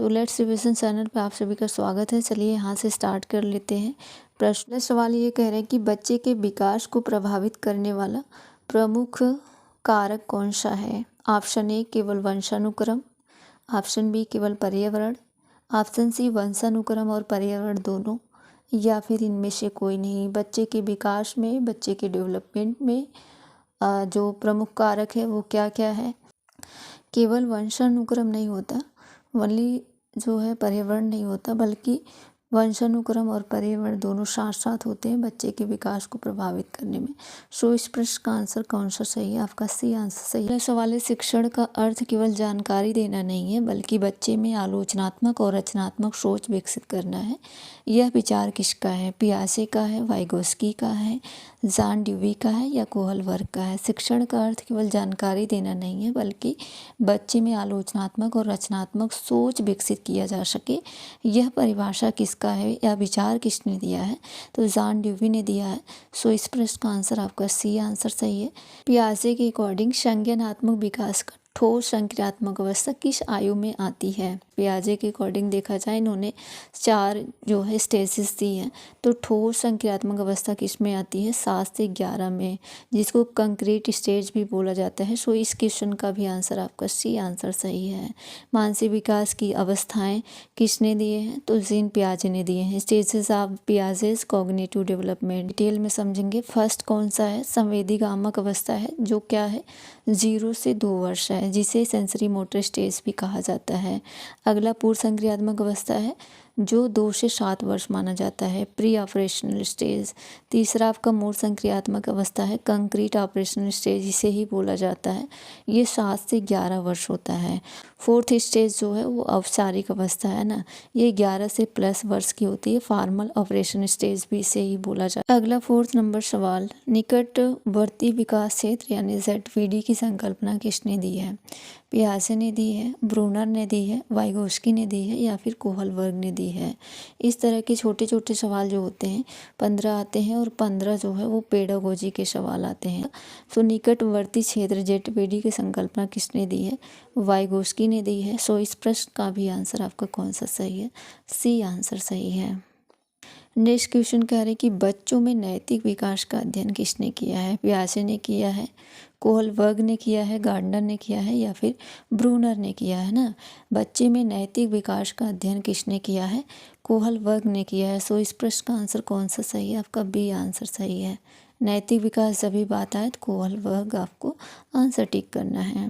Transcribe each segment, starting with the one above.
तो let's revision channel पे आप सभी का स्वागत है। चलिए यहाँ से स्टार्ट कर लेते हैं। प्रश्न सवाल ये कह रहे हैं कि बच्चे के विकास को प्रभावित करने वाला प्रमुख कारक कौन सा है। ऑप्शन ए केवल वंशानुक्रम, ऑप्शन बी केवल पर्यावरण, ऑप्शन सी वंशानुक्रम और पर्यावरण दोनों, या फिर इनमें से कोई नहीं। बच्चे के विकास में, बच्चे के डेवलपमेंट में जो प्रमुख कारक है वो क्या क्या है। केवल वंशानुक्रम नहीं होता, ओनली जो है पर्यावरण नहीं होता, बल्कि वंशानुक्रम और पर्यावरण दोनों साथ साथ होते हैं बच्चे के विकास को प्रभावित करने में। सो इस प्रश्न का आंसर कौन सा सही है। आपका सी आंसर सही है। अगला सवाल है, शिक्षण का अर्थ केवल जानकारी देना नहीं है बल्कि बच्चे में आलोचनात्मक और रचनात्मक सोच विकसित करना है। यह विचार किसका है। पियाजे का है, वाइगोस्की का है, जॉन ड्यूवी का है या कोहलबर्ग का है। शिक्षण का अर्थ केवल जानकारी देना नहीं है बल्कि बच्चे में आलोचनात्मक और रचनात्मक सोच विकसित किया जा सके। यह परिभाषा किसका है या विचार किसने दिया है। तो जॉन ड्यूवी ने दिया है। सो इस प्रश्न का आंसर आपका सी आंसर सही है। पियाजे के अकॉर्डिंग संज्ञानात्मक विकास का ठोस संक्रियात्मक अवस्था किस आयु में आती है। पियाजे के अकॉर्डिंग देखा जाए, इन्होंने 4 जो है स्टेजेस दी हैं। तो ठोस संक्रियात्मक अवस्था किस में आती है, 7 से 11 में, जिसको कंक्रीट स्टेज भी बोला जाता है। सो इस क्वेश्चन का भी आंसर आपका सी आंसर सही है। मानसिक विकास की अवस्थाएं किसने दिए हैं, तो जीन पियाजे ने दिए हैं। Stages of Piaget's cognitive development detail में समझेंगे। फर्स्ट कौन सा है, संवेदीगामक अवस्था है, जो क्या है 0 से 2 वर्ष है, जिसे सेंसरी मोटर स्टेज भी कहा जाता है। अगला पूर्व संक्रियात्मक अवस्था है, जो 2 से 7 वर्ष माना जाता है, प्री ऑपरेशनल स्टेज। तीसरा आपका मूल संक्रियात्मक अवस्था है, कंक्रीट ऑपरेशनल स्टेज, इसे ही बोला जाता है। ये 7 से 11 वर्ष होता है। फोर्थ स्टेज जो है वो औपचारिक अवस्था है ना, ये 11 से प्लस वर्ष की होती है। फॉर्मल ऑपरेशन स्टेज भी इसे ही बोला जाता है। अगला 4 नंबर सवाल, निकटवर्ती विकास क्षेत्र यानी ZVD की संकल्पना किसने दी है। पियाजे ने दी है, ब्रूनर ने दी है, वाइगोस्की ने दी है या फिर कोहलबर्ग ने दी है। इस तरह के छोटे छोटे सवाल जो होते हैं 15 आते हैं और 15 जो है वो पेडागोजी के सवाल आते हैं। तो निकटवर्ती क्षेत्र ZVD की संकल्पना किसने दी है, वाइगोस्की ने दी है। सो इस प्रश्न का भी आंसर आपका कौन सा सही है, सी आंसर सही है। नेक्स्ट क्वेश्चन कह रहे हैं कि बच्चों में नैतिक विकास का अध्ययन किसने किया है। पियाजे ने किया है, कोहलबर्ग ने किया है, गार्डनर ने किया है या फिर ब्रूनर ने किया है ना। बच्चे में नैतिक विकास का अध्ययन किसने किया है, कोहलबर्ग ने किया है। सो इस प्रश्न का आंसर कौन सा सही है, आपका बी आंसर सही है। नैतिक विकास जब भी बात आए तो कोहलबर्ग आपको आंसर टिक करना है।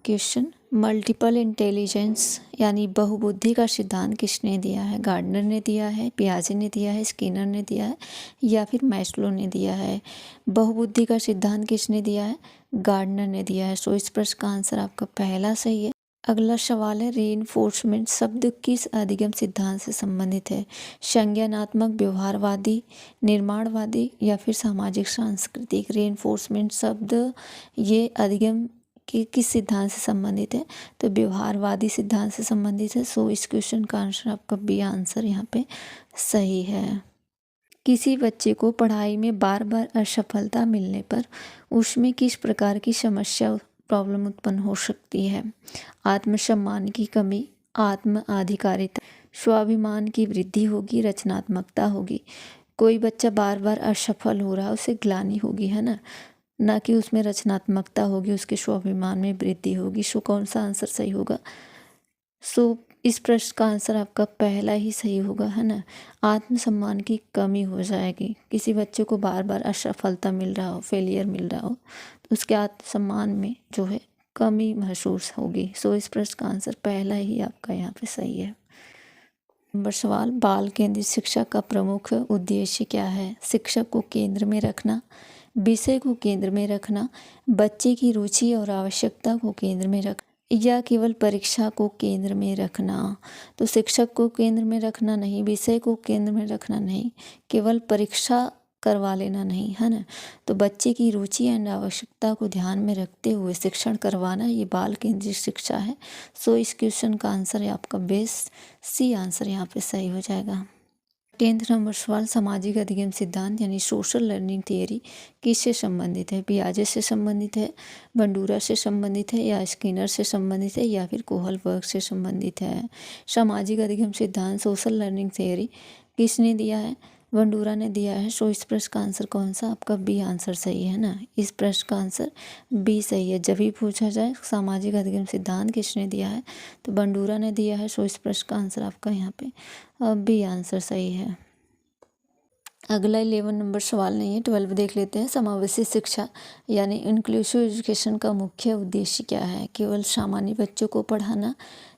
क्वेश्चन, मल्टीपल इंटेलिजेंस यानी बहुबुद्धि का सिद्धांत किसने दिया है। गार्डनर ने दिया है, पियाजे ने दिया है, स्किनर ने दिया है या फिर मैस्लो ने दिया है। बहुबुद्धि का सिद्धांत किसने दिया है, गार्डनर ने दिया है। सो इस प्रश्न का आंसर आपका पहला सही है। अगला सवाल है, रीइंफोर्समेंट शब्द किस अधिगम सिद्धांत से संबंधित है। संज्ञानात्मक, व्यवहारवादी, निर्माणवादी या फिर सामाजिक सांस्कृतिक। रीइंफोर्समेंट शब्द ये अधिगम कि किस सिद्धांत से संबंधित है, तो व्यवहारवादी सिद्धांत से संबंधित है। सो इस क्वेश्चन का आंसर आपका बी आंसर यहाँ पे सही है। किसी बच्चे को पढ़ाई में बार बार असफलता मिलने पर उसमें किस प्रकार की समस्या प्रॉब्लम उत्पन्न हो सकती है। आत्मसम्मान की कमी, आत्म आधिकारिता, स्वाभिमान की वृद्धि होगी, रचनात्मकता होगी। कोई बच्चा बार बार असफल हो रहा है, उसे ग्लानि होगी, है ना कि उसमें रचनात्मकता होगी, उसके स्वाभिमान में वृद्धि होगी। सो कौन सा आंसर सही होगा। सो इस प्रश्न का आंसर आपका पहला ही सही होगा, है ना। आत्मसम्मान की कमी हो जाएगी। किसी बच्चे को बार बार असफलता मिल रहा हो, फेलियर मिल रहा हो, तो उसके आत्मसम्मान में जो है कमी महसूस होगी। सो इस प्रश्न का आंसर पहला ही आपका यहाँ पे सही है। नंबर सवाल, बाल केंद्रित शिक्षा का प्रमुख उद्देश्य क्या है। शिक्षक को केंद्र में रखना, विषय को केंद्र में रखना, बच्चे की रुचि और आवश्यकता को केंद्र में रखना या केवल परीक्षा को केंद्र में रखना। तो शिक्षक को केंद्र में रखना नहीं, विषय को केंद्र में रखना नहीं, केवल परीक्षा करवा लेना नहीं, है ना। तो बच्चे की रुचि एंड आवश्यकता को ध्यान में रखते हुए शिक्षण करवाना, ये बाल केंद्रित शिक्षा है। सो इस क्वेश्चन का आंसर है आपका बेस सी आंसर यहाँ पे सही हो जाएगा। 10th नंबर सवाल, सामाजिक अधिगम सिद्धांत यानी सोशल लर्निंग थियरी किससे संबंधित है? पियाजे से संबंधित है, बंडूरा से संबंधित है, या स्किनर से संबंधित है, या फिर कोहलबर्ग से संबंधित है? सामाजिक अधिगम सिद्धांत सोशल लर्निंग थियरी किसने दिया है? बंडूरा ने दिया है। सो इस प्रश्न का आंसर कौन सा? आपका बी आंसर सही है ना। इस प्रश्न का आंसर बी सही है। जब भी पूछा जाए सामाजिक अधिगम सिद्धांत किसने दिया है तो बंडूरा ने दिया है। सो इस प्रश्न का आंसर आपका यहाँ पे बी आंसर सही है। अगला 11 नंबर सवाल नहीं है, 12 देख लेते हैं। समावेशी शिक्षा यानी इंक्लूसिव एजुकेशन का मुख्य उद्देश्य क्या है? केवल सामान्य बच्चों को पढ़ाना,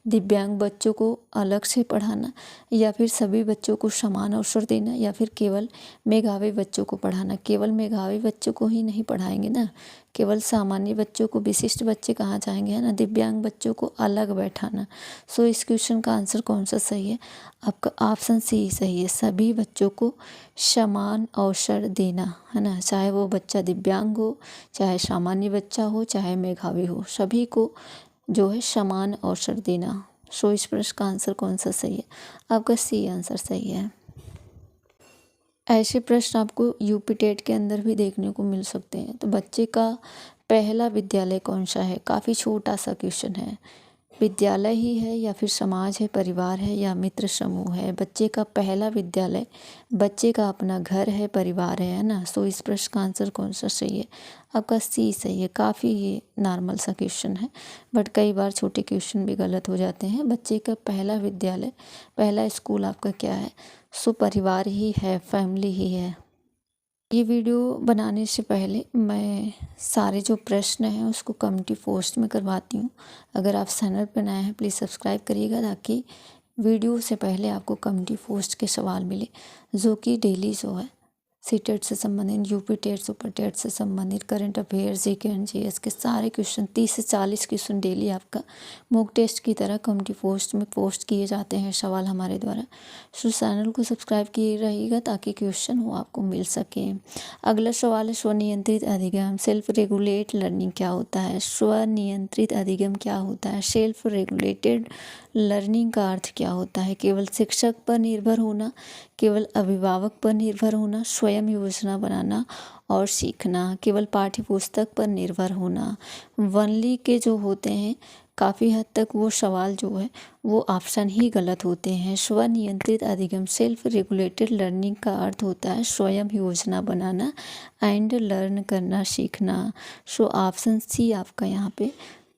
दिव्यांग बच्चों को अलग से पढ़ाना, या फिर सभी बच्चों को समान अवसर देना, या फिर केवल मेधावी बच्चों को पढ़ाना? केवल मेधावी बच्चों को ही नहीं पढ़ाएंगे ना, केवल सामान्य बच्चों को, विशिष्ट बच्चे कहाँ जाएंगे, है ना, दिव्यांग बच्चों को अलग बैठाना। सो इस क्वेश्चन का आंसर कौन सा सही है? आपका ऑप्शन सी सही है। सभी बच्चों को समान अवसर देना, है ना, चाहे वो बच्चा दिव्यांग हो, चाहे सामान्य बच्चा हो, चाहे मेधावी हो, सभी को जो है समान अवसर देना। सो इस प्रश्न का आंसर कौन सा सही है? आपका सी आंसर सही है। ऐसे प्रश्न आपको यूपी टेट के अंदर भी देखने को मिल सकते हैं। तो बच्चे का पहला विद्यालय कौन सा है? काफ़ी छोटा सा क्वेश्चन है। विद्यालय ही है, या फिर समाज है, परिवार है, या मित्र समूह है? बच्चे का पहला विद्यालय बच्चे का अपना घर है, परिवार है ना। सो इस प्रश्न का आंसर कौन सा सही है? आपका सी सही है। काफ़ी ये नॉर्मल सा क्वेश्चन है, बट कई बार छोटे क्वेश्चन भी गलत हो जाते हैं। बच्चे का पहला विद्यालय, पहला स्कूल आपका क्या है? सो परिवार ही है, फैमिली ही है। ये वीडियो बनाने से पहले मैं सारे जो प्रश्न हैं उसको कम्युनिटी पोस्ट में करवाती हूँ। अगर आप चैनल पर नए हैं प्लीज़ सब्सक्राइब करिएगा, ताकि वीडियो से पहले आपको कम्युनिटी पोस्ट के सवाल मिले, जो कि डेली जो है सीटेट से संबंधित, यूपी टेट, सुपर टेट से संबंधित, current affairs, GK and GS के सारे क्वेश्चन 30 से 40 क्वेश्चन डेली आपका मॉक टेस्ट की तरह कम्युनिटी पोस्ट में पोस्ट किए जाते हैं सवाल हमारे द्वारा। सो चैनल को सब्सक्राइब किए रहिएगा ताकि क्वेश्चन वो आपको मिल सके। अगला सवाल है स्वनियंत्रित अधिगम, सेल्फ रेगुलेट लर्निंग क्या होता है? स्वनियंत्रित अधिगम क्या होता है? सेल्फ रेगुलेटेड लर्निंग का अर्थ क्या होता है? केवल शिक्षक पर निर्भर होना, केवल अभिभावक पर निर्भर होना, स्वयं योजना बनाना और सीखना, केवल पाठ्य पुस्तक पर निर्भर होना। वनली के जो होते हैं काफ़ी हद तक वो सवाल जो है वो ऑप्शन ही गलत होते हैं। स्वनियंत्रित अधिगम, सेल्फ रेगुलेटेड लर्निंग का अर्थ होता है स्वयं योजना बनाना एंड लर्न करना, सीखना। सो ऑप्शन सी आपका यहाँ पे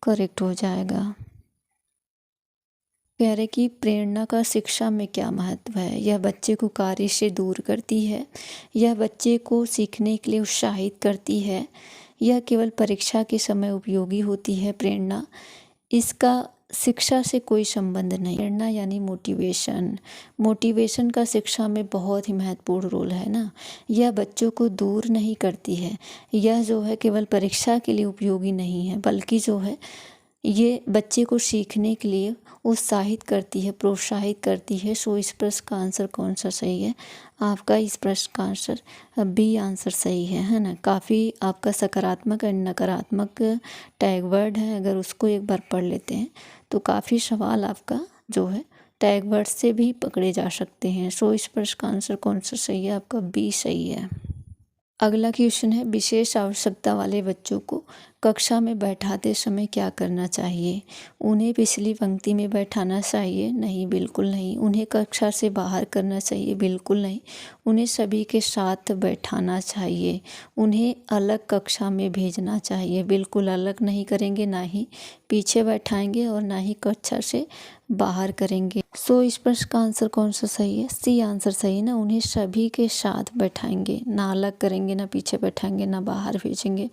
करेक्ट हो जाएगा। कह रहे कि प्रेरणा का शिक्षा में क्या महत्व है? यह बच्चे को कार्य से दूर करती है, यह बच्चे को सीखने के लिए उत्साहित करती है, यह केवल परीक्षा के समय उपयोगी होती है प्रेरणा। इसका शिक्षा से कोई संबंध नहीं। प्रेरणा यानी मोटिवेशन, मोटिवेशन का शिक्षा में बहुत ही महत्वपूर्ण रोल है ना। यह बच्चों को दूर नहीं करती है, यह जो है केवल परीक्षा के लिए उपयोगी नहीं है, बल्कि जो है ये बच्चे को सीखने के लिए उत्साहित करती है, प्रोत्साहित करती है। सो इस प्रश्न का आंसर कौन सा सही है? आपका इस प्रश्न का आंसर बी आंसर सही है ना। काफ़ी आपका सकारात्मक और नकारात्मक टैग वर्ड है, अगर उसको एक बार पढ़ लेते हैं तो काफ़ी सवाल आपका जो है टैग वर्ड से भी पकड़े जा सकते हैं। सो इस प्रश्न का आंसर कौन सा सही है? आपका बी सही है। अगला क्वेश्चन है, विशेष आवश्यकता वाले बच्चों को कक्षा में बैठाते समय क्या करना चाहिए? उन्हें पिछली पंक्ति में बैठाना चाहिए? नहीं, बिल्कुल नहीं। उन्हें कक्षा से बाहर करना चाहिए? बिल्कुल नहीं। उन्हें सभी के साथ बैठाना चाहिए। उन्हें अलग कक्षा में भेजना चाहिए? बिल्कुल अलग नहीं करेंगे, ना ही पीछे बैठाएंगे और ना ही कक्षा से बाहर करेंगे। सो इस प्रश्न का आंसर कौन सा सही है? सी आंसर सही है ना। उन्हें सभी के साथ बैठाएंगे, ना अलग करेंगे, ना पीछे बैठाएंगे, ना बाहर भेजेंगे,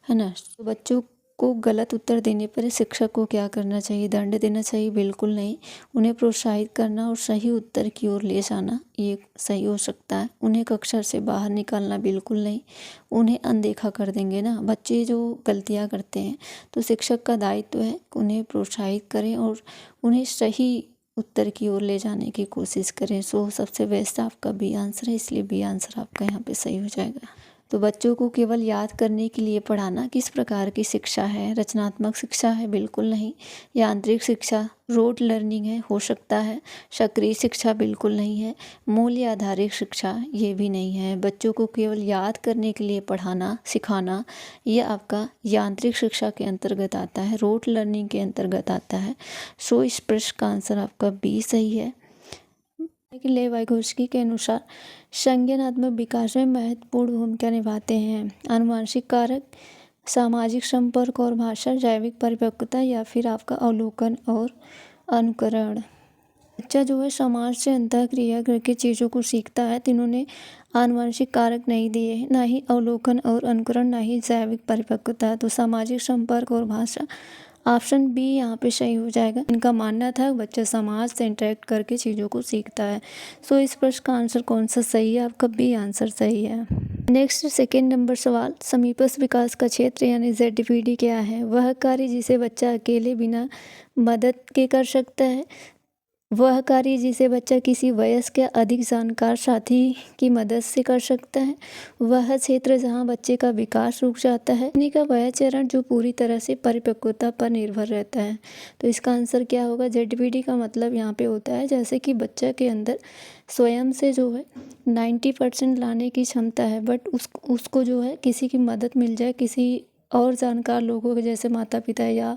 है ना। तो बच्चों को गलत उत्तर देने पर शिक्षक को क्या करना चाहिए? दंड देना चाहिए? बिल्कुल नहीं। उन्हें प्रोत्साहित करना और सही उत्तर की ओर ले जाना, ये सही हो सकता है। उन्हें कक्षा से बाहर निकालना? बिल्कुल नहीं। उन्हें अनदेखा कर देंगे ना। बच्चे जो गलतियां करते हैं तो शिक्षक का दायित्व है उन्हें प्रोत्साहित करें और उन्हें सही उत्तर की ओर ले जाने की कोशिश करें। सो सबसे बेस्ट आपका बी आंसर है, इसलिए बी आंसर आपका यहाँ पे सही हो जाएगा। तो बच्चों को केवल याद करने के लिए पढ़ाना किस प्रकार की शिक्षा है? रचनात्मक शिक्षा है? बिल्कुल नहीं। यांत्रिक शिक्षा, रोट लर्निंग है? हो सकता है। सक्रिय शिक्षा बिल्कुल नहीं है। मूल्य आधारित शिक्षा, ये भी नहीं है। बच्चों को केवल याद करने के लिए पढ़ाना सिखाना, ये आपका यांत्रिक शिक्षा के अंतर्गत आता है, रोट लर्निंग के अंतर्गत आता है। सो इस प्रश्न का आंसर आपका बी सही है। लेव वाइगोत्स्की के अनुसार संज्ञानात्मक विकास में महत्वपूर्ण भूमिका निभाते हैं आनुवंशिक कारक, सामाजिक संपर्क और भाषा, जैविक परिपक्वता या फिर आपका अवलोकन और अनुकरण। बच्चा जो है समाज से अंतःक्रिया करके चीज़ों को सीखता है, तो इन्होंने आनुवंशिक कारक नहीं दिए हैं, ना ही अवलोकन और अनुकरण, ना ही जैविक परिपक्वता। तो सामाजिक संपर्क और भाषा, ऑप्शन बी यहाँ पे सही हो जाएगा। इनका मानना था बच्चा समाज से इंटरेक्ट करके चीज़ों को सीखता है। सो इस प्रश्न का आंसर कौन सा सही है? आपका बी आंसर सही है। नेक्स्ट सेकेंड नंबर सवाल, समीपस्थ विकास का क्षेत्र यानी ZVD क्या है? वह कार्य जिसे बच्चा अकेले बिना मदद के कर सकता है। वह कार्य जिसे बच्चा किसी वयस्क या अधिक जानकार साथी की मदद से कर सकता है। वह क्षेत्र जहां बच्चे का विकास रुक जाता है। यानी का वह चरण जो पूरी तरह से परिपक्वता पर निर्भर रहता है। तो इसका आंसर क्या होगा? ZVD का मतलब यहाँ पे होता है जैसे कि बच्चा के अंदर स्वयं से जो है 90% लाने की क्षमता है, बट उसको जो है किसी की मदद मिल जाए, किसी और जानकार लोगों के जैसे माता पिता या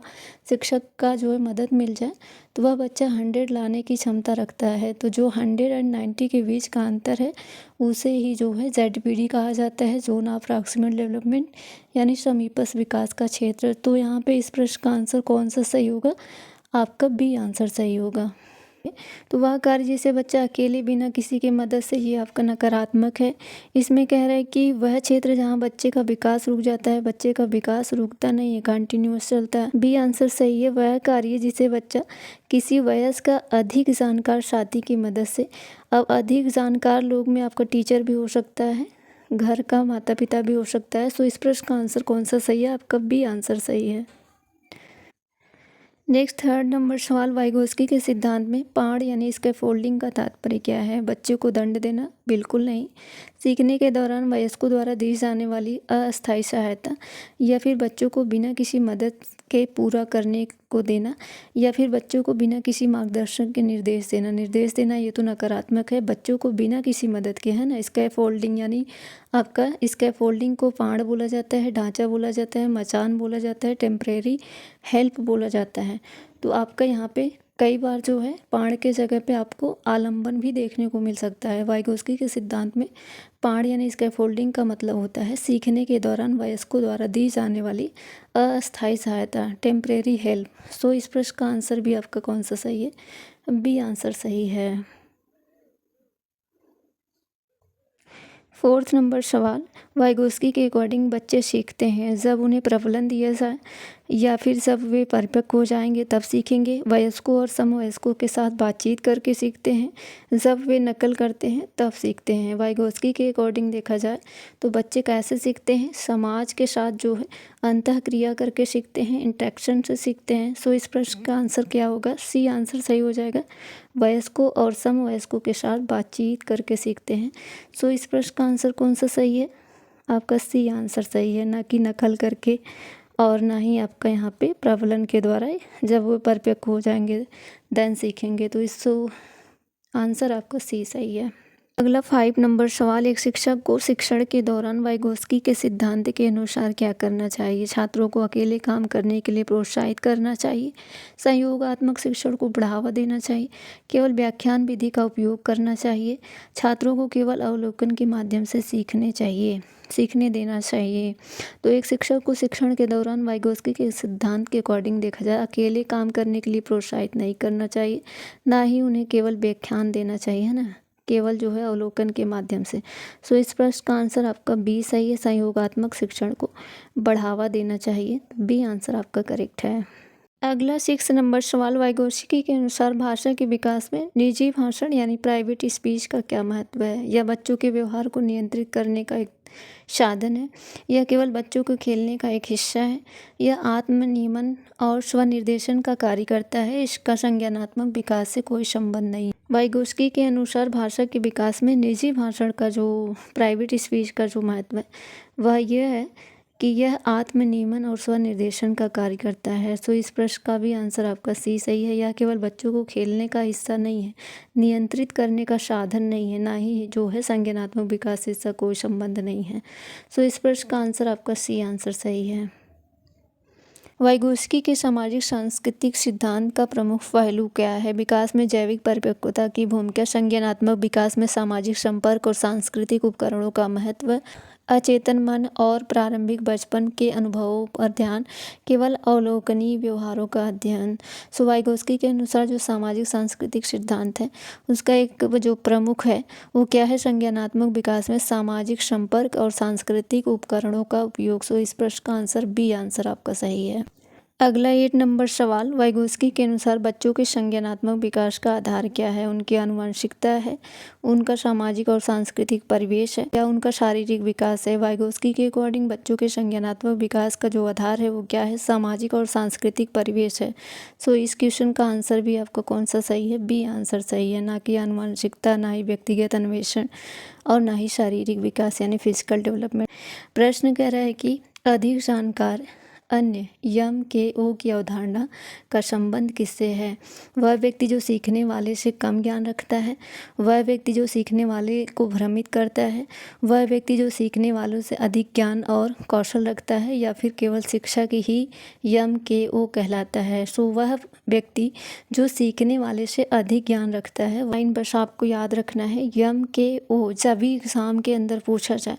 शिक्षक का जो है मदद मिल जाए, तो वह बच्चा 100 लाने की क्षमता रखता है। तो जो 100 और 90 के बीच का अंतर है उसे ही जो है ZVD कहा जाता है, जोन ऑफ प्रॉक्सिमल डेवलपमेंट, यानी समीपस्थ विकास का क्षेत्र। तो यहाँ पे इस प्रश्न का आंसर कौन सा सही होगा? आपका बी आंसर सही होगा। तो वह कार्य जिसे बच्चा अकेले बिना किसी की मदद से, ये आपका नकारात्मक है। इसमें कह रहा है कि वह क्षेत्र जहाँ बच्चे का विकास रुक जाता है, बच्चे का विकास रुकता नहीं है, कंटिन्यूअस चलता है। बी आंसर सही है। वह कार्य जिसे बच्चा किसी वयस्क का अधिक जानकार साथी की मदद से, अब अधिक जानकार लोग में आपका टीचर भी हो सकता है, घर का माता पिता भी हो सकता है। सो इस प्रश्न का आंसर कौन सा सही है? आपका बी आंसर सही है। नेक्स्ट थर्ड नंबर सवाल, वाइगोत्स्की के सिद्धांत में पाड़ यानी स्कैफोल्डिंग का तात्पर्य क्या है? बच्चे को दंड देना? बिल्कुल नहीं। सीखने के दौरान वयस्कों द्वारा दी जाने वाली अस्थायी सहायता, या फिर बच्चों को बिना किसी मदद के पूरा करने को देना, या फिर बच्चों को बिना किसी मार्गदर्शन के निर्देश देना। निर्देश देना ये तो नकारात्मक है। बच्चों को बिना किसी मदद के, है ना। स्कैफोल्डिंग यानी आपका स्कैफोल्डिंग को पाड़ बोला जाता है, ढांचा बोला जाता है, मचान बोला जाता है, टेम्परेरी हेल्प बोला जाता है। तो आपका यहाँ पे कई बार जो है पाड़ के जगह पे आपको आलंबन भी देखने को मिल सकता है। वाइगोत्स्की के सिद्धांत में पाड़ यानी स्कैफोल्डिंग का मतलब होता है सीखने के दौरान वयस्कों द्वारा दी जाने वाली अस्थायी सहायता, टेम्परेरी हेल्प। सो इस प्रश्न का आंसर भी आपका कौन सा सही है? बी आंसर सही है। फोर्थ नंबर सवाल, वाइगोत्स्की के अकॉर्डिंग बच्चे सीखते हैं जब उन्हें प्रबलन दिया जाए, या फिर जब वे परिपक्व हो जाएंगे तब सीखेंगे। वयस्कों और समवयस्कों के साथ बातचीत करके सीखते हैं, जब वे नकल करते हैं तब सीखते हैं। वाइगोत्स्की के अकॉर्डिंग देखा जाए तो बच्चे कैसे सीखते हैं? समाज के साथ जो है अंतःक्रिया करके सीखते हैं, इंटरेक्शन से सीखते हैं। सो इस प्रश्न का आंसर क्या होगा? सी आंसर सही हो जाएगा। वयस्कों और समवयस्कों के साथ बातचीत करके सीखते हैं। सो इस प्रश्न का आंसर कौन सा सही है? आपका सी आंसर सही है, ना कि नकल करके और ना ही आपका यहाँ पे प्रबलन के द्वारा। जब वो परिपक्व हो जाएंगे देन सीखेंगे। तो इस आंसर आपका सी सही है। अगला 5 नंबर सवाल, एक शिक्षक को शिक्षण के दौरान वाइगोत्स्की के सिद्धांत के अनुसार क्या करना चाहिए? छात्रों को अकेले काम करने के लिए प्रोत्साहित करना चाहिए, सहयोगात्मक शिक्षण को बढ़ावा देना चाहिए, केवल व्याख्यान विधि का उपयोग करना चाहिए, छात्रों को केवल अवलोकन के माध्यम से सीखने देना चाहिए। तो एक शिक्षक को शिक्षण के दौरान वाइगोत्स्की के सिद्धांत के अकॉर्डिंग देखा जाए अकेले काम करने के लिए प्रोत्साहित नहीं करना चाहिए, ना ही उन्हें केवल व्याख्यान देना चाहिए, है ना, केवल जो है अवलोकन के माध्यम से। सो इस प्रश्न का आंसर आपका बी सही है, सहयोगात्मक शिक्षण को बढ़ावा देना चाहिए। बी आंसर आपका करेक्ट है। अगला 6 नंबर सवाल, वाइगोत्स्की के अनुसार भाषा के विकास में निजी भाषण यानी प्राइवेट स्पीच का क्या महत्व है? यह बच्चों के व्यवहार को नियंत्रित करने का एक साधन है, यह केवल बच्चों को खेलने का एक हिस्सा है, यह आत्म नियमन और स्वनिर्देशन का कार्य करता है, इसका संज्ञानात्मक विकास से कोई संबंध नहीं। वाइगोत्स्की के अनुसार भाषा के विकास में निजी भाषण का जो प्राइवेट स्पीच का जो महत्व है वह यह है कि यह आत्मनियमन और स्वनिर्देशन का कार्य करता है। सो इस प्रश्न का भी आंसर आपका सी सही है। यह केवल बच्चों को खेलने का हिस्सा नहीं है, नियंत्रित करने का साधन नहीं है, ना ही जो है संज्ञानात्मक विकास से इसका कोई संबंध नहीं है। सो इस प्रश्न का आंसर आपका सी आंसर सही है। वाइगोस्की के सामाजिक सांस्कृतिक सिद्धांत का प्रमुख पहलू क्या है? विकास में जैविक परिपक्वता की भूमिका, संज्ञानात्मक विकास में सामाजिक संपर्क और सांस्कृतिक उपकरणों का महत्व, अचेतन मन और प्रारंभिक बचपन के अनुभवों पर ध्यान, केवल अवलोकनीय व्यवहारों का अध्ययन। सो वाइगोस्की के अनुसार जो सामाजिक सांस्कृतिक सिद्धांत है उसका एक जो प्रमुख है वो क्या है? संज्ञानात्मक विकास में सामाजिक संपर्क और सांस्कृतिक उपकरणों का उपयोग। सो इस प्रश्न का आंसर बी आंसर आपका सही है। अगला 8 नंबर सवाल, वाइगोस्की के अनुसार बच्चों के संज्ञानात्मक विकास का आधार क्या है? उनकी आनुवंशिकता है, उनका सामाजिक और सांस्कृतिक परिवेश है, या उनका शारीरिक विकास है? वाइगोस्की के अकॉर्डिंग बच्चों के संज्ञानात्मक विकास का जो आधार है वो क्या है? सामाजिक और सांस्कृतिक परिवेश है। सो इस क्वेश्चन का आंसर भी आपका कौन सा सही है? बी आंसर सही है, ना कि आनुवंशिकता, ना ही व्यक्तिगत अन्वेषण और ना ही शारीरिक विकास यानी फिजिकल डेवलपमेंट। प्रश्न कह रहा है कि अधिक जानकार अन्य यम के ओ की अवधारणा का संबंध किससे है? वह व्यक्ति जो सीखने वाले से कम ज्ञान रखता है, वह व्यक्ति जो सीखने वाले को भ्रमित करता है, वह व्यक्ति जो सीखने वालों से अधिक ज्ञान और कौशल रखता है, या फिर केवल शिक्षा की ही यम के ओ कहलाता है? सो वह व्यक्ति जो सीखने वाले से अधिक ज्ञान रखता है। लाइन बस आपको याद रखना है, यम के ओ जब भी एग्जाम के अंदर पूछा जाए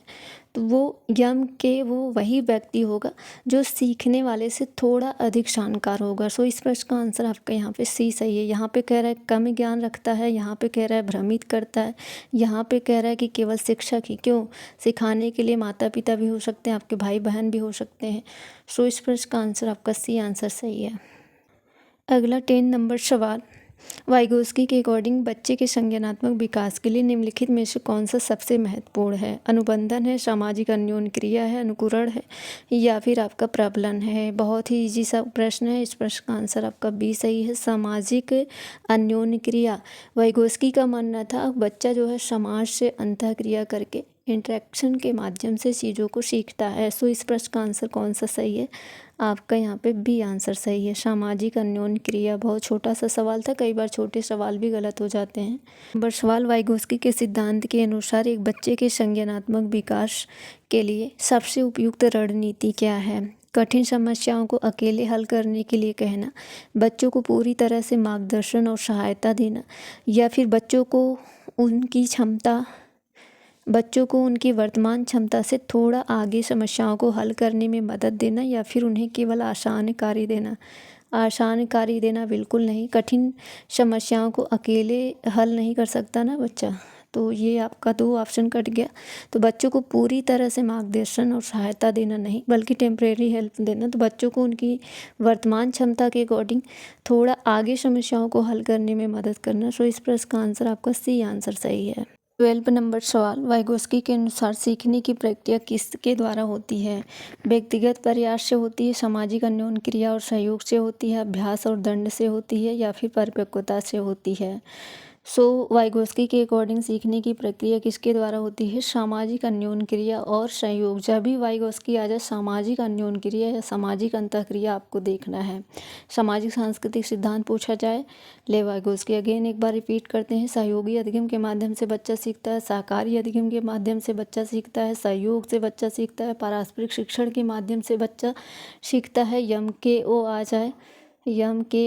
तो वो यम के वो वही व्यक्ति होगा जो सीखने वाले से थोड़ा अधिक जानकार होगा। सो इस प्रश्न का आंसर आपका यहाँ पे सी सही है। यहाँ पे कह रहा है कम ज्ञान रखता है, यहाँ पे कह रहा है भ्रमित करता है, यहाँ पे कह रहा है कि केवल शिक्षक ही। क्यों? सिखाने के लिए माता पिता भी हो सकते हैं, आपके भाई बहन भी हो सकते हैं। सो इस प्रश्न का आंसर आपका सी आंसर सही है। अगला 10 नंबर सवाल, वाइगोस्की के अकॉर्डिंग बच्चे के संज्ञानात्मक विकास के लिए निम्नलिखित में से कौन सा सबसे महत्वपूर्ण है? अनुबंधन है, सामाजिक अन्योन्य क्रिया है, अनुकरण है, या फिर आपका प्रबलन है? बहुत ही इजी सा प्रश्न है। इस प्रश्न का आंसर आपका बी सही है, सामाजिक अन्योन्य क्रिया। वाइगोस्की का मानना था बच्चा जो है समाज से अंतःक्रिया करके इंटरेक्शन के माध्यम से चीज़ों को सीखता है। सो इस प्रश्न का आंसर कौन सा सही है? आपका यहाँ पे बी आंसर सही है, सामाजिक अन्योन्य क्रिया। बहुत छोटा सा सवाल था, कई बार छोटे सवाल भी गलत हो जाते हैं। नंबर सवाल, वाइगोस्की के सिद्धांत के अनुसार एक बच्चे के संज्ञानात्मक विकास के लिए सबसे उपयुक्त रणनीति क्या है? कठिन समस्याओं को अकेले हल करने के लिए कहना, बच्चों को पूरी तरह से मार्गदर्शन और सहायता देना, या फिर बच्चों को उनकी वर्तमान क्षमता से थोड़ा आगे समस्याओं को हल करने में मदद देना, या फिर उन्हें केवल आसान कार्य देना? आसान कार्य देना बिल्कुल नहीं, कठिन समस्याओं को अकेले हल नहीं कर सकता ना बच्चा, तो ये आपका 2 ऑप्शन कट गया। तो बच्चों को पूरी तरह से मार्गदर्शन और सहायता देना नहीं, बल्कि टेम्परेरी हेल्प देना। तो बच्चों को उनकी वर्तमान क्षमता के अकॉर्डिंग थोड़ा आगे समस्याओं को हल करने में मदद करना। सो इस प्रश्न का आंसर आपका सी आंसर सही है। 12 नंबर सवाल, वाइगोस्की के अनुसार सीखने की प्रक्रिया किसके द्वारा होती है? व्यक्तिगत प्रयास से होती है, सामाजिक अन्योन्य क्रिया और सहयोग से होती है, अभ्यास और दंड से होती है, या फिर परिपक्वता से होती है? सो वाइगोस्की के अकॉर्डिंग सीखने की प्रक्रिया किसके द्वारा होती है? सामाजिक अन्योन्य क्रिया और सहयोग। जब भी वाइगोस्की आ जाए सामाजिक अन्योन्य क्रिया या सामाजिक अंतःक्रिया आपको देखना है। सामाजिक सांस्कृतिक सिद्धांत पूछा जाए, ले वाइगोस्की अगेन एक बार रिपीट करते हैं। सहयोगी अधिगम के माध्यम से बच्चा सीखता है, सहकारी अधिगम के माध्यम से बच्चा सीखता है, सहयोग से बच्चा सीखता है, पारस्परिक शिक्षण के माध्यम से बच्चा सीखता है, यम के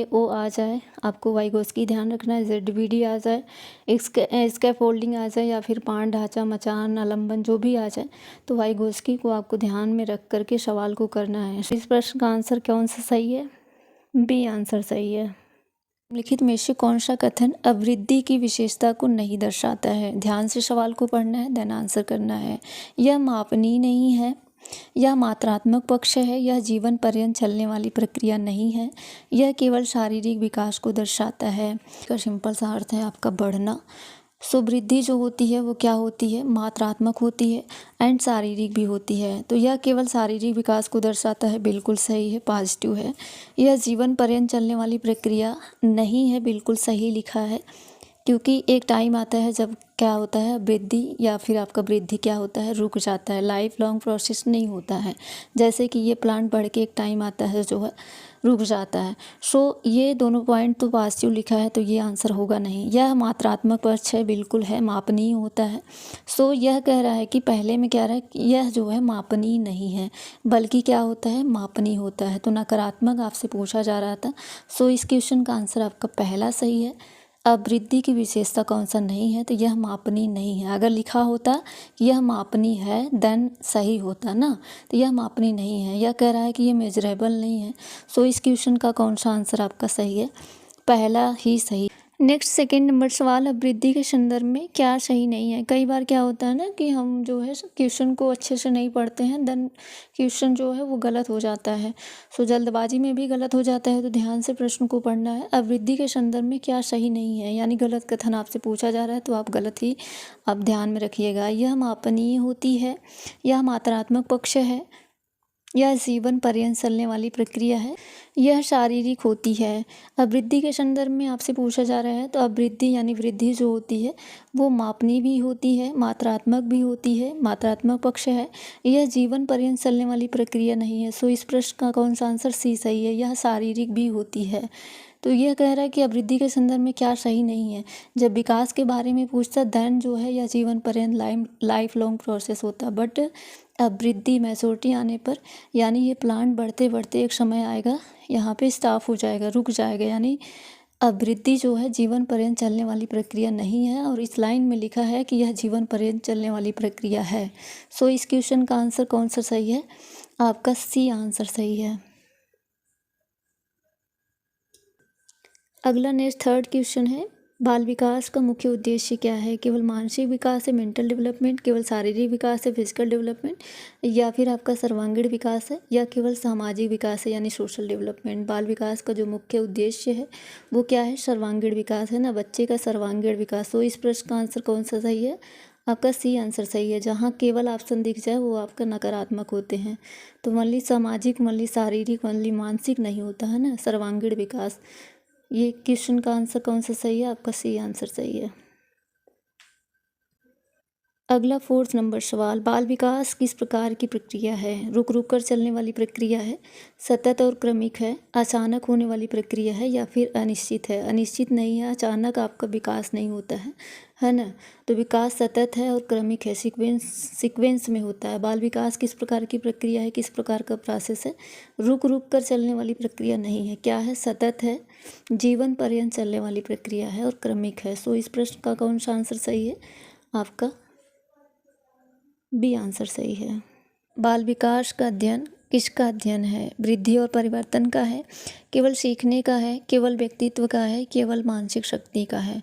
ओ आ जाए, आपको वाइगोस्की ध्यान रखना है, ZBD आ जाए, स्कैफोल्डिंग आ जाए, या फिर पाण ढांचा, मचान, आलम्बन जो भी आ जाए, तो वाइगोस्की को आपको ध्यान में रख करके सवाल को करना है। इस प्रश्न का आंसर कौन सा सही है? बी आंसर सही है। निम्नलिखित में से कौन सा कथन अवृद्धि की विशेषता को नहीं दर्शाता है? ध्यान से सवाल को पढ़ना है, देन आंसर करना है। यह मापनीय नहीं है, यह मात्रात्मक पक्ष है, यह जीवन पर्यंत चलने वाली प्रक्रिया नहीं है, यह केवल शारीरिक विकास को दर्शाता है। इसका सिंपल सा अर्थ है आपका बढ़ना। सो वृद्धि जो होती है वो क्या होती है? मात्रात्मक होती है एंड शारीरिक भी होती है। तो यह केवल शारीरिक विकास को दर्शाता है, बिल्कुल सही है, पॉजिटिव है। यह जीवन पर्यंत चलने वाली प्रक्रिया नहीं है, बिल्कुल सही लिखा है, क्योंकि एक टाइम आता है जब क्या होता है, वृद्धि या फिर आपका वृद्धि क्या होता है, रुक जाता है, लाइफ लॉन्ग प्रोसेस नहीं होता है। जैसे कि ये प्लांट बढ़ के एक टाइम आता है जो है रुक जाता है। सो ये दोनों पॉइंट तो पॉजिटिव लिखा है, तो ये आंसर होगा नहीं। यह मात्रात्मक पक्ष है, बिल्कुल है, मापनीय होता है। सो यह कह रहा है कि पहले में कह रहा है कि यह जो है मापनीय नहीं है, बल्कि क्या होता है, मापनीय होता है। तो नकारात्मक आपसे पूछा जा रहा था। सो इस क्वेश्चन का आंसर आपका पहला सही है। अब वृद्धि की विशेषता कौन सा नहीं है, तो यह मापनीय नहीं है। अगर लिखा होता यह मापनीय है देन सही होता ना, तो यह मापनीय नहीं है। यह कह रहा है कि यह मेजरेबल नहीं है। सो इस क्वेश्चन का कौन सा आंसर आपका सही है, पहला ही सही। नेक्स्ट सेकंड नंबर सवाल, अब वृद्धि के संदर्भ में क्या सही नहीं है। कई बार क्या होता है ना कि हम जो है क्वेश्चन को अच्छे से नहीं पढ़ते हैं, देन क्वेश्चन जो है वो गलत हो जाता है। सो जल्दबाजी में भी गलत हो जाता है, तो ध्यान से प्रश्न को पढ़ना है। अब वृद्धि के संदर्भ में क्या सही नहीं है, यानी गलत कथन आपसे पूछा जा रहा है, तो आप गलत ही आप ध्यान में रखिएगा। यह मापनीय होती है, यह मात्रात्मक पक्ष है, यह जीवन पर्यंत चलने वाली प्रक्रिया है, यह शारीरिक होती है। अब वृद्धि के संदर्भ में आपसे पूछा जा रहा है, तो अब वृद्धि यानी वृद्धि जो होती है वो मापनीय भी होती है, मात्रात्मक भी होती है, मात्रात्मक पक्ष है। यह जीवन पर्यंत चलने वाली प्रक्रिया नहीं है। सो इस प्रश्न का कौन सा आंसर सी सही है, यह शारीरिक भी होती है। तो यह कह रहा है कि अब वृद्धि के संदर्भ में क्या सही नहीं है। जब विकास के बारे में पूछता देन जो है यह जीवन पर्यंत लाइफ लॉन्ग प्रोसेस होता, बट अब वृद्धि मैच्योरिटी आने पर यानी ये प्लांट बढ़ते बढ़ते एक समय आएगा यहाँ पे स्टॉप हो जाएगा, रुक जाएगा। यानी अब वृद्धि जो है जीवन पर्यंत चलने वाली प्रक्रिया नहीं है, और इस लाइन में लिखा है कि यह जीवन पर्यंत चलने वाली प्रक्रिया है। सो इस क्वेश्चन का आंसर कौन सा सही है, आपका सी आंसर सही है। अगला नेक्स्ट थर्ड क्वेश्चन है, बाल विकास का मुख्य उद्देश्य क्या है। केवल मानसिक विकास है, मेंटल डेवलपमेंट, केवल शारीरिक विकास है, फिजिकल डेवलपमेंट, या फिर आपका सर्वांगीण विकास है, या केवल सामाजिक विकास है यानी सोशल डेवलपमेंट। बाल विकास का जो मुख्य उद्देश्य है वो क्या है, सर्वांगीण विकास है ना, बच्चे का सर्वांगीण विकास। तो इस प्रश्न का आंसर कौन सा सही है, आपका सी आंसर सही है। जहाँ केवल ऑप्शन दिख जाए वो आपका नकारात्मक होते हैं। तो मल्ली सामाजिक, मल्ली शारीरिक, मल्ली मानसिक नहीं होता है ना, सर्वांगीण विकास। ये क्वेश्चन का आंसर कौन सा सही है, आपका सी आंसर सही है। अगला फोर्थ नंबर सवाल, बाल विकास किस प्रकार की प्रक्रिया है। रुक रुक कर चलने वाली प्रक्रिया है, सतत और क्रमिक है, अचानक होने वाली प्रक्रिया है, या फिर अनिश्चित है। अनिश्चित नहीं है, अचानक आपका विकास नहीं होता है ना। तो विकास सतत है और क्रमिक है, सीक्वेंस में होता है। बाल विकास किस प्रकार की प्रक्रिया है, किस प्रकार का प्रोसेस है, रुक रुक कर चलने वाली प्रक्रिया नहीं है। क्या है, सतत है, जीवन पर्यंत चलने वाली प्रक्रिया है, और क्रमिक है। सो इस प्रश्न का कौन सा आंसर सही है, आपका बी आंसर सही है। बाल विकास का अध्ययन किसका अध्ययन है, वृद्धि और परिवर्तन का है, केवल सीखने का है, केवल व्यक्तित्व का है, केवल मानसिक शक्ति का है।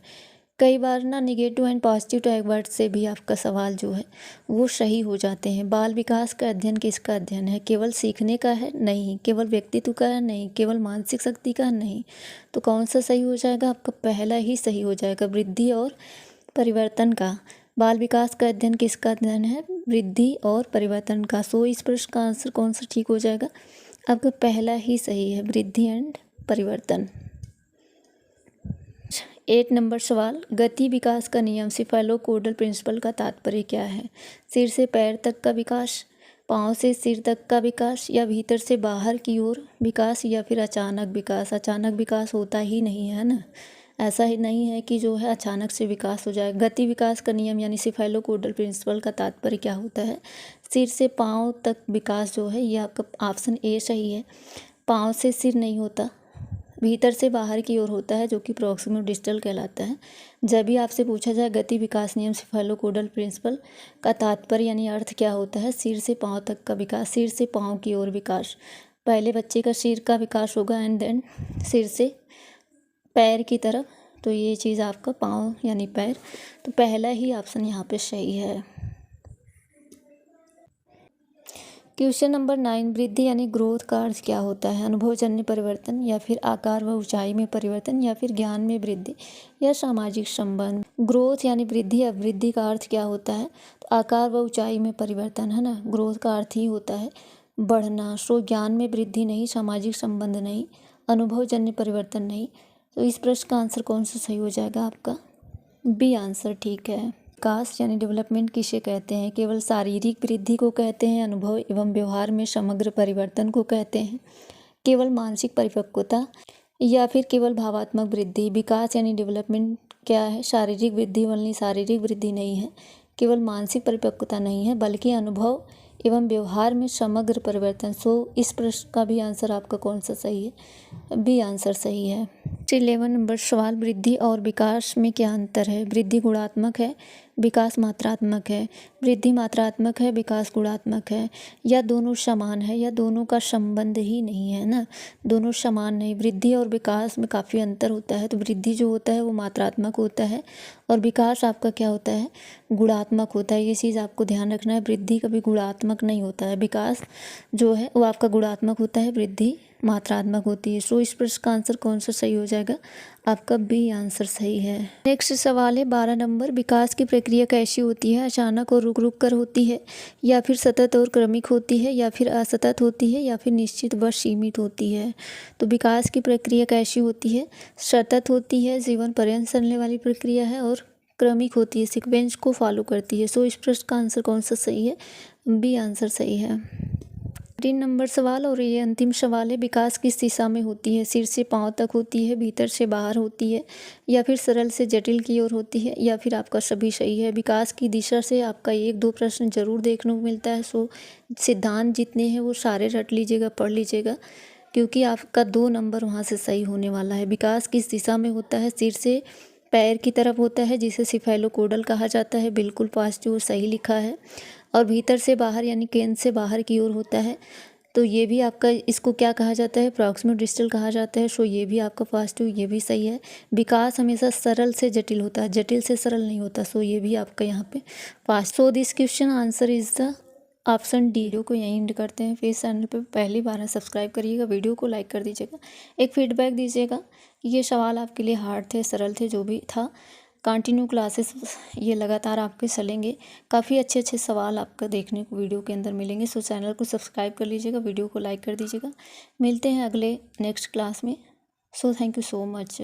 कई बार ना negative and positive tag word से भी आपका सवाल जो है वो सही हो जाते हैं। बाल विकास का अध्ययन किसका अध्ययन है, केवल सीखने का है नहीं, केवल व्यक्तित्व का है नहीं, केवल मानसिक शक्ति का नहीं। तो कौन सा सही हो जाएगा, आपका पहला ही सही हो जाएगा, वृद्धि और परिवर्तन का। बाल विकास का अध्ययन किसका अध्ययन है, वृद्धि और परिवर्तन का। सो इस प्रश्न का आंसर कौन सा ठीक हो जाएगा, आपका पहला ही सही है, वृद्धि एंड परिवर्तन। 8 नंबर सवाल, गति विकास का नियम सिफेलोकोडल प्रिंसिपल का तात्पर्य क्या है। सिर से पैर तक का विकास, पाँव से सिर तक का विकास, या भीतर से बाहर की ओर विकास, या फिर अचानक विकास। अचानक विकास होता ही नहीं है ना, ऐसा ही नहीं है कि जो है अचानक से विकास हो जाए। गति विकास का नियम यानी सिफेलोकोडल प्रिंसिपल का तात्पर्य क्या होता है, सिर से पाँव तक विकास जो है ये आपका ऑप्शन ए सही है। पाँव से सिर नहीं होता, भीतर से बाहर की ओर होता है, जो कि प्रॉक्सिमल डिस्टल कहलाता है। जब भी आपसे पूछा जाए गति विकास नियम सिफेलोकोडल प्रिंसिपल का तात्पर्य यानी अर्थ क्या होता है, सिर से पाँव तक का विकास, सिर से पाँव की ओर विकास। पहले बच्चे का सिर का विकास होगा एंड देन सिर से पैर की तरफ। तो ये चीज़ आपका पाँव यानी पैर। तो पहला ही ऑप्शन यहाँ पे सही है। क्वेश्चन नंबर 9, वृद्धि यानी ग्रोथ का अर्थ क्या होता है, अनुभवजन्य परिवर्तन, या फिर आकार व ऊंचाई में परिवर्तन, या फिर ज्ञान में वृद्धि, या सामाजिक संबंध। ग्रोथ यानी वृद्धि या वृद्धि का अर्थ क्या होता है, तो आकार व ऊंचाई में परिवर्तन है ना, ग्रोथ का अर्थ ही होता है बढ़ना। सो ज्ञान में वृद्धि नहीं, सामाजिक संबंध नहीं, अनुभवजन्य परिवर्तन नहीं। तो इस प्रश्न का आंसर कौन सा सही हो जाएगा, आपका बी आंसर ठीक है। विकास यानी डेवलपमेंट किसे कहते हैं? केवल शारीरिक वृद्धि को कहते हैं, अनुभव एवं व्यवहार में समग्र परिवर्तन को कहते हैं, केवल मानसिक परिपक्वता, या फिर केवल भावात्मक वृद्धि? विकास यानी डेवलपमेंट क्या है? शारीरिक वृद्धि वाली शारीरिक वृद्धि नहीं है, केवल मानसिक परिपक्वता नहीं है, बल्कि अनुभव एवं व्यवहार में समग्र परिवर्तन। सो इस प्रश्न का भी आंसर आपका कौन सा सही है? बी आंसर सही है। 11 नंबर सवाल, वृद्धि और विकास में क्या अंतर है? वृद्धि गुणात्मक है, विकास मात्रात्मक है। वृद्धि मात्रात्मक है, विकास गुणात्मक है, या दोनों समान है, या दोनों का संबंध ही नहीं है ना? दोनों समान नहीं, वृद्धि और विकास में काफ़ी अंतर होता है। तो वृद्धि जो होता है वो मात्रात्मक होता है और विकास आपका क्या होता है? गुणात्मक होता है। ये चीज़ आपको ध्यान रखना है, वृद्धि कभी गुणात्मक नहीं होता है। विकास जो है वो आपका गुणात्मक होता है, वृद्धि मात्रात्मक होती है। सो इस प्रश्न का आंसर कौन सा सही हो जाएगा? आपका बी आंसर सही है। नेक्स्ट सवाल है 12 नंबर, विकास की प्रक्रिया कैसी होती है? अचानक और रुक रुक कर होती है, या फिर सतत और क्रमिक होती है, या फिर असतत होती है, या फिर निश्चित व सीमित होती है? तो विकास की प्रक्रिया कैसी होती है? सतत होती है, जीवन पर्यंत चलने वाली प्रक्रिया है, और क्रमिक होती है, सीक्वेंस को फॉलो करती है। सो इस प्रश्न का आंसर कौन सा सही है? बी आंसर सही है। 3 नंबर सवाल और ये अंतिम सवाल है, विकास किस दिशा में होती है? सिर से पांव तक होती है, भीतर से बाहर होती है, या फिर सरल से जटिल की ओर होती है, या फिर आपका सभी सही है? विकास की दिशा से आपका 1-2 प्रश्न जरूर देखने को मिलता है। सो सिद्धांत जितने हैं वो सारे रट लीजिएगा, पढ़ लीजिएगा, क्योंकि आपका 2 नंबर वहाँ से सही होने वाला है। विकास किस दिशा में होता है? सिर से पैर की तरफ होता है, जिसे सिफेलोकोडल कहा जाता है, बिल्कुल पॉजिटिव और सही लिखा है। और भीतर से बाहर यानी केंद्र से बाहर की ओर होता है, तो ये भी आपका, इसको क्या कहा जाता है? प्रॉक्सिमल डिस्टल कहा जाता है। सो ये भी आपका पॉजिटिव, ये भी सही है। विकास हमेशा सरल से जटिल होता है, जटिल से सरल नहीं होता। सो ये भी आपका यहाँ पे positive. So this question answer is the option D. Video को यहीं एंड करते हैं। फिर चैनल पे पहली बार है, सब्सक्राइब करिएगा, वीडियो को लाइक कर दीजिएगा, एक फीडबैक दीजिएगा। ये सवाल आपके लिए हार्ड थे, सरल थे, जो भी था। कंटिन्यू क्लासेस ये लगातार आपके चलेंगे, काफ़ी अच्छे अच्छे सवाल आपका देखने को वीडियो के अंदर मिलेंगे। सो चैनल को सब्सक्राइब कर लीजिएगा, वीडियो को लाइक कर दीजिएगा। मिलते हैं अगले नेक्स्ट क्लास में। So thank you so much.